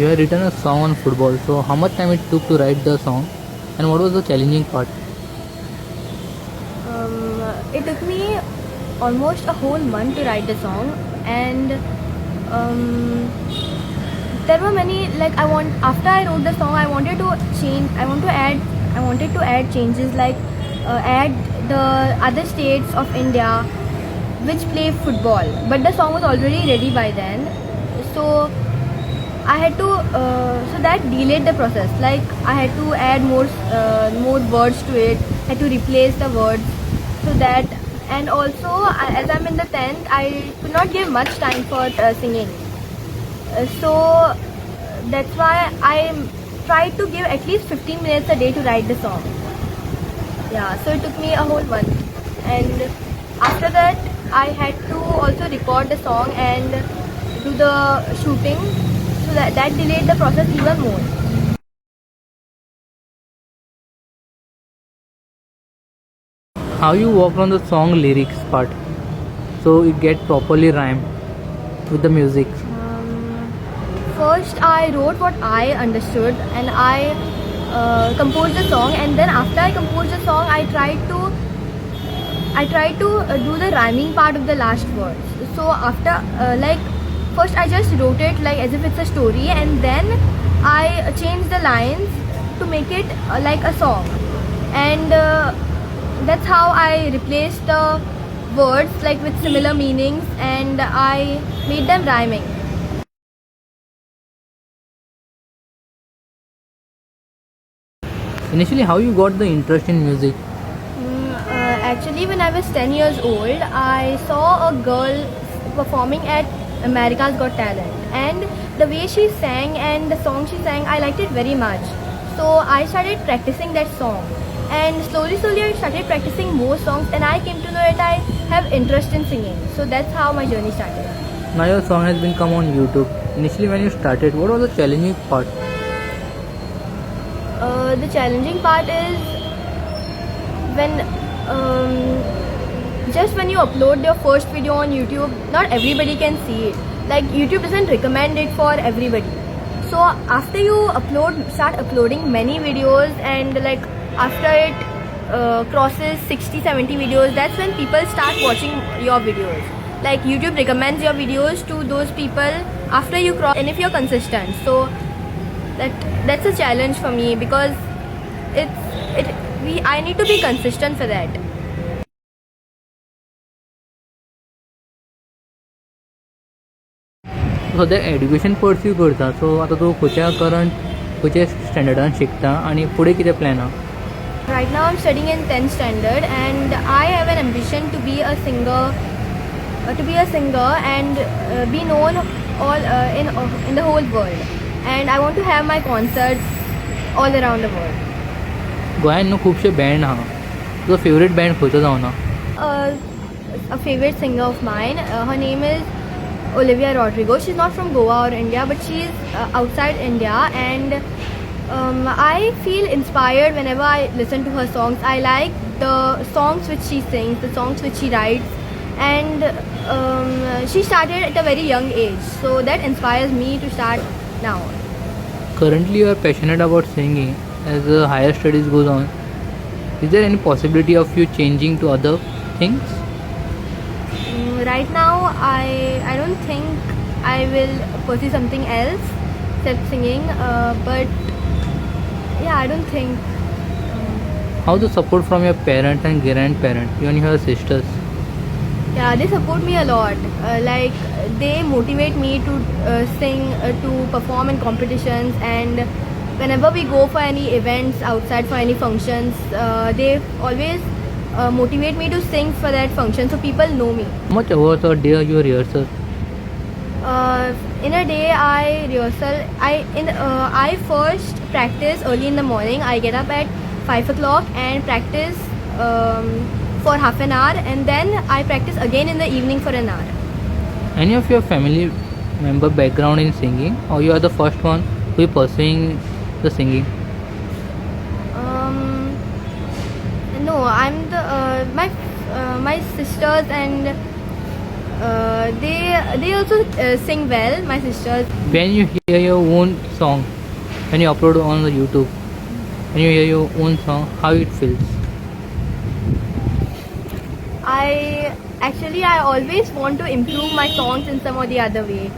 You have written a song on football, so how much time it took to write the song and what was the challenging part? It took me almost a whole month to write the song, and there were many, like, after I wrote the song, I wanted to change, I wanted to add changes, like add the other states of India which play football, but the song was already ready by then. So I had to, so that delayed the process. Like, I had to add more words to it. Had to replace the words, so that, and also as I'm in the 10th, I could not give much time for singing. So that's why I tried to give at least 15 minutes a day to write the song. Yeah, so it took me a whole month, and after that I had to also record the song and do the shooting, so that delayed the process even more. How you worked on the song lyrics part so it get properly rhymed with the music? First, I wrote what I understood, and I composed the song. And then after I composed the song, I tried to do the rhyming part of the last words. So after, first I just wrote it like as if it's a story, and then I changed the lines to make it like a song. And that's how I replaced the words like with similar meanings, and I made them rhyming. Initially, how you got the interest in music? Actually, when I was 10 years old, I saw a girl performing at America's Got Talent, and the way she sang and the song she sang, I liked it very much. So I started practicing that song, and slowly I started practicing more songs, and I came to know that I have interest in singing. So that's how my journey started. Now your song has been come on YouTube. Initially, when you started, what was the challenging part? The challenging part is when just when you upload your first video on YouTube, not everybody can see it. Like, YouTube doesn't recommend it for everybody. So after you start uploading many videos, and like after it crosses 60-70 videos, that's when people start watching your videos. Like, YouTube recommends your videos to those people after you cross, and if you're consistent. So that's a challenge for me, because I need to be consistent for that. सध्या education pursue करता, सो आता तूं खंयच्या स्टँडर्डान शिकता आनी फुडें कितें plan आहा? Right now I'm studying in 10th standard, and I have an ambition to be a singer, and be known all in the whole world. And I want to have my concerts all around the world. गोंयांत न्हू खुबशे band आहा, तुजो favourite band खंयचो जावना? A favorite singer of mine, her name is Olivia Rodrigo. She's not from Goa or India, but she's outside India, and I feel inspired whenever I listen to her songs. I like the songs which she sings, the songs which she writes, and she started at a very young age, so that inspires me to start now. Currently you are passionate about singing. As higher studies goes on, is there any possibility of you changing to other things? Right now, I don't think I will pursue something else except singing. But yeah, I don't think. How the support from your parents and grandparents, even your sisters? Yeah, they support me a lot. Like, they motivate me to sing, to perform in competitions, and whenever we go for any events outside, for any functions, they always motivate me to sing for that function, so people know me. How much hours or day you rehearsal? In a day, I first practice early in the morning. I get up at 5 o'clock and practice for half an hour, and then I practice again in the evening for an hour. Any of your family member background in singing, or you are the first one who is pursuing the singing? No, I'm the my sisters and they also sing well. My sisters. When you hear your own song, when you upload on the YouTube, when you hear your own song, how it feels? I always want to improve my songs in some or the other way.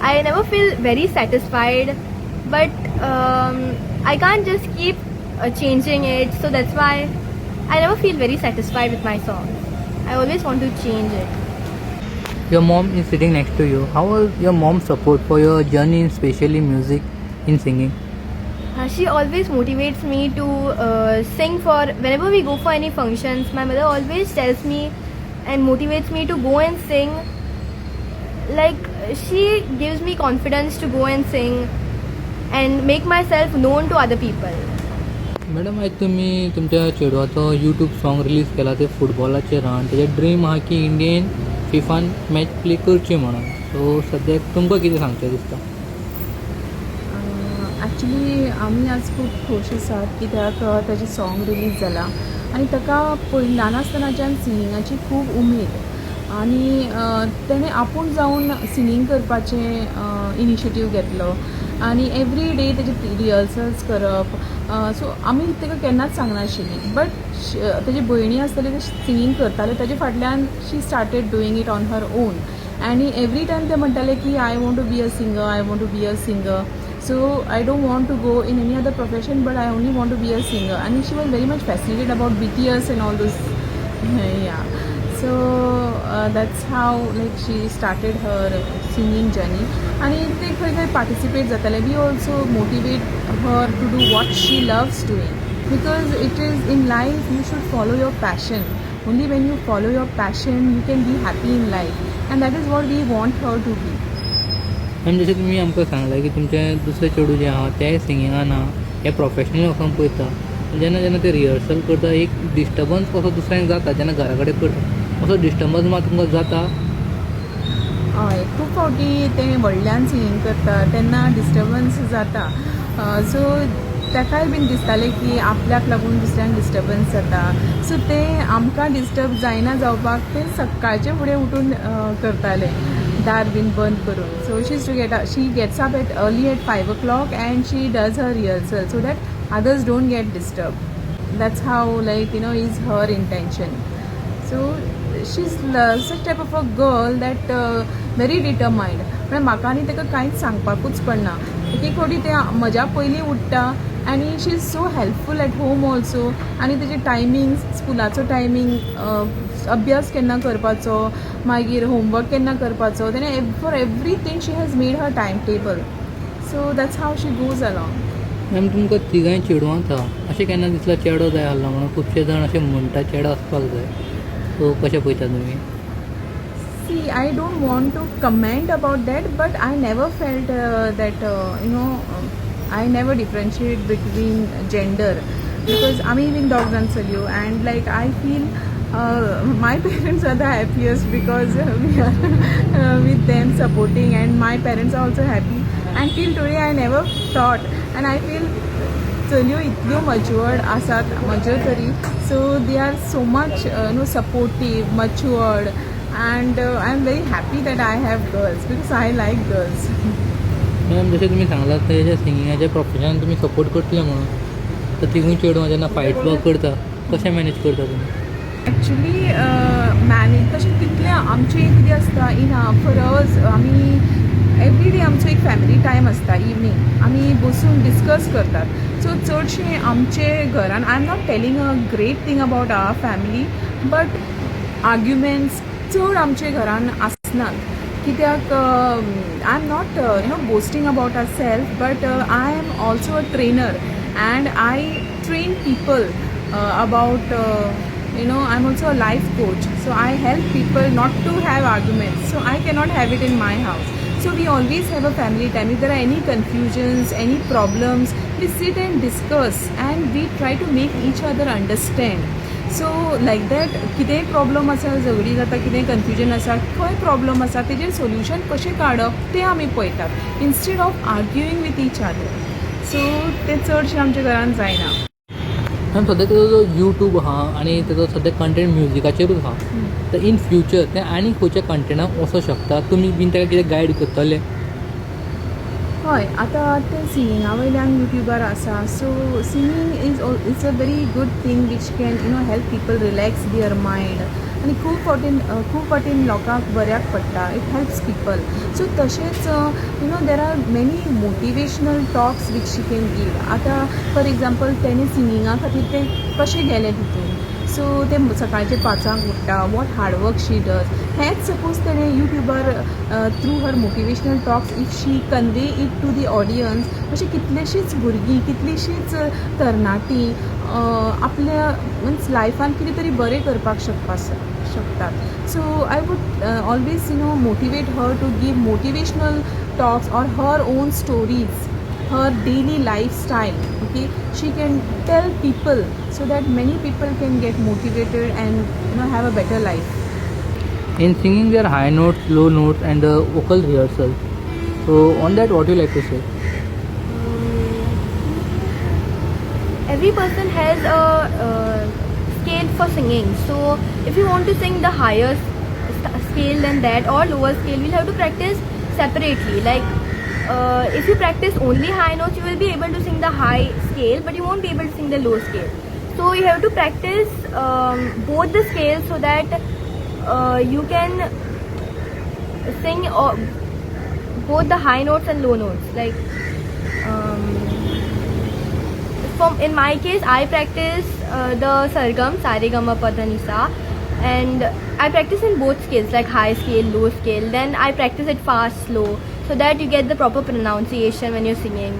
I never feel very satisfied, but I can't just keep changing it. So that's why I never feel very satisfied with my songs. I always want to change it. Your mom is sitting next to you. How was your mom's support for your journey in especially music, in singing? She always motivates me to sing for whenever we go for any functions. My mother always tells me and motivates me to go and sing. Like she gives me confidence to go and sing and make myself known to other people. Madam आज तुम्ही तुमच्या चेडवाचो YouTube song release केला ते फुटबॉलाचेर आहा तेजे dream आहा की Indian फिफान match play करची म्हणून सो सद्याक तुमकां कितें सांगचें दिसता? ॲक्च्युली आमी आज खूब खोश आसात कित्याक ताजें सॉंग रिलीज जाला आनी ताका ल्हान आसतनाच्यान सिंगिंगाची खूब उमेद आनी तेणें आपूण जावन सिंगींग करपाचें इनिशिएटीव घेतलो आनी एवरी डे तेजे रिहर्सल्स करप सो आमी ताका केन्नाच सांगनाशिल्लीं बट तेजे भयणी आसतले ते सिंगींग करताले ताजे फाटल्यान she started doing it on her own आनी एवरी टायम ते म्हणटाले की I want to be a singer, I want to be a singer. So I don't want to go in any other profession, but I only want to be a singer. And she was very much fascinated about BTS and all those. Yeah. So that's how like she started her singing journey. And they खंय participate जाताले. We also motivate her to do what she loves doing. Because it is in life you should follow your passion. Only when you follow your passion you can be happy in life. And that is what we want her to be. Ma'am जशें तुमी आमकां सांगलां की तुमचें दुसरें चेडूं जें आहा तें सिंगिंगान आहा हें प्रोफेशनल वचून पळयता जेन्ना जेन्ना ते रिहर्सल करता एक डिस्टर्बन्स कसो दुसऱ्यांक जाता जेन्ना घरा कडेन करता असो डिस्टर्बन्स मात तुमकां जाता? हय खूब फावटी ते व्हडल्यान सिंगींग करता तेन्ना डिस्टर्बन्स जाता सो ताकाय बीन दिसतालें की आपल्याक लागून दुसऱ्यांक डिस्टर्बन्स जाता सो ते आमकां डिस्टर्ब जायना जावपाक ते सकाळचे फुडें उठून करताले दार बीन बंद करून so she gets up early at 5 o'clock and she does her rehearsal so that others don't get disturbed. That's how like you know is her intention. So she's such type of a girl that very determined. पण म्हाका आनी ताका कांयच सांगपाकूच पडना एक फावटी ते म्हज्या पयलीं उठ्ठा आनी she is so helpful at home also आनी तेजे टायमींग स्कुलाचो टायमींग अभ्यास केन्ना करपाचो मागीर होमवर्क केन्ना करपाचो तेणें for everything she has made her timetable so that's how she goes along. Ma'am तुमकां तिगांय चेडवांत आहा अशें केन्ना दिसलां चेडो जाय आसलो म्हणून खुबशे जाण अशें म्हणटा चेडो आसपाक जाय सो कशें पळयता तुमी? See, I don't want to comment about that, but I never felt that I never differentiate between gender because I'm even dogs and Salio and like I feel my parents are the happiest because we are with them supporting and my parents are also happy and till today I never thought and I feel Salio itlo matured asat mature tari so they are so much supportive, matured. And I'm very happy that I have girls because I like girls. Ma'am जशें तुमी सांगलां तेजे सिंगिंगाच्या प्रोफेशनान तुमी support करतले म्हणून तर तिगूय चेडवां जेन्ना फायट वर्क करता कशें मॅनेज करता तुमी? एक्चुली मॅनेज तशें तितलें आमचें कितें आसता इन फॉर अस आमी एवरी डे आमचो एक फॅमिली टायम आसता इवनींग आमी बसून डिस्कस करतात सो चडशें आमचे घरान I am not telling a great thing about our family but arguments चड आमचे घरान आसनात कित्याक I am not boasting about our self but I am also a trainer and I train people about I am also a life coach so I help people not to have arguments so I cannot have it in my house so we always have a family time if there are any confusions, any problems we sit and discuss and we try to make each other understand so like that कितेंय problem आसा झगडी जाता कितेंय confusion आसा खंय problem आसा तेजेर solution कशें काडप तें आमी पळयतात instead of arguing with each other so तें चडशें आमच्या घरान जायना. मॅम सध्या तेजो जो यूट्यूब आहा आनी तेजो सध्या कंटेंट म्युजिकाचेरूच आहा, तर इन फ्युचर तें आनी खंयच्या कंटेंटाक वचूं शकता, तुमी बीन ताका कितें गायड करतले? हय, आतां ते सिंगिंगा वयल्यान युट्यूबार आसा, so singing is a very good thing which can help people relax their mind आनी खूब फावटीन लोकांक बऱ्याक पडटा, इट हेल्प्स पीपल. सो तशेंच there are many motivational talks which she can give. आतां फॉर एग्जाम्पल तेणे सिंगिंगा खातीर ते कशें गेले तितून, सो ते सकाळचे 5 उठ्ठा, वॉट हार्डवर्क शी डज, हेंच सपोज तेणे युट्यूबार through her motivational talks if she convey it to the audience, अशी कितलीशींच भुरगीं, कितलीशींच तरणाटीं आपल्या मिन्स लायफान कितें तरी बरें करपाक शकतात. So I would always motivate her to give motivational talks or her own stories, her daily lifestyle. Okay, she can tell people so that many people can get motivated and have a better life. In singing there are high notes, low notes and the vocal rehearsal. So on that what you like to say? Every person has a scale for singing. So if you want to sing the higher scale than that or lower scale, we'll have to practice separately. Like if you practice only high notes, you will be able to sing the high scale, but you won't be able to sing the low scale. So you have to practice both the scales so that you can sing both the high notes and low notes. Like in my case, I practice the sargam, saregama, padanisa, and I practice in both scales, like high scale, low scale. Then I practice it fast, slow, so that you get the proper pronunciation when you're singing.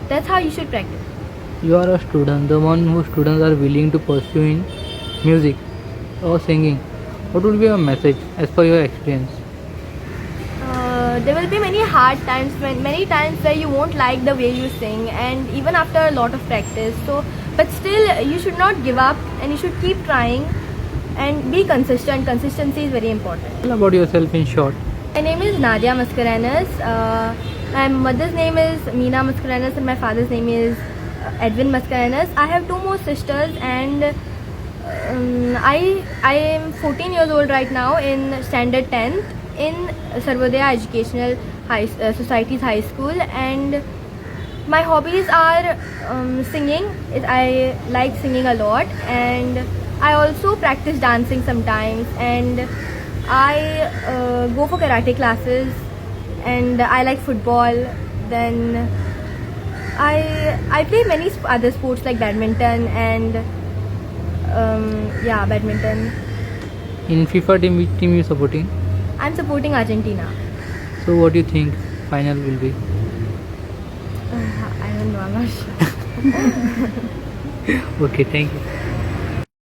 That's how you should practice. You are a student, the one who students are willing to pursue in music or singing. What would be your message as per your experience? There will be many hard times, many times where you won't like the way you sing, and even after a lot of practice. So, but still, you should not give up, and you should keep trying, and be consistent. Consistency is very important. Tell about yourself in short. My name is Nadia Mascarenhas. My mother's name is Meena Mascarenhas, and my father's name is Edwin Mascarenhas. I have 2 more sisters, and I am 14 years old right now in standard 10th in Sarvodaya Educational Society's high school, and my hobbies are singing. I like singing a lot, and I also practice dancing sometimes, and I go for karate classes, and I like football. Then I play many other sports like badminton and badminton. In FIFA team, which team you supporting? I'm supporting Argentina. So what do you think final will be? I don't know, I'm not sure. Okay, thank you.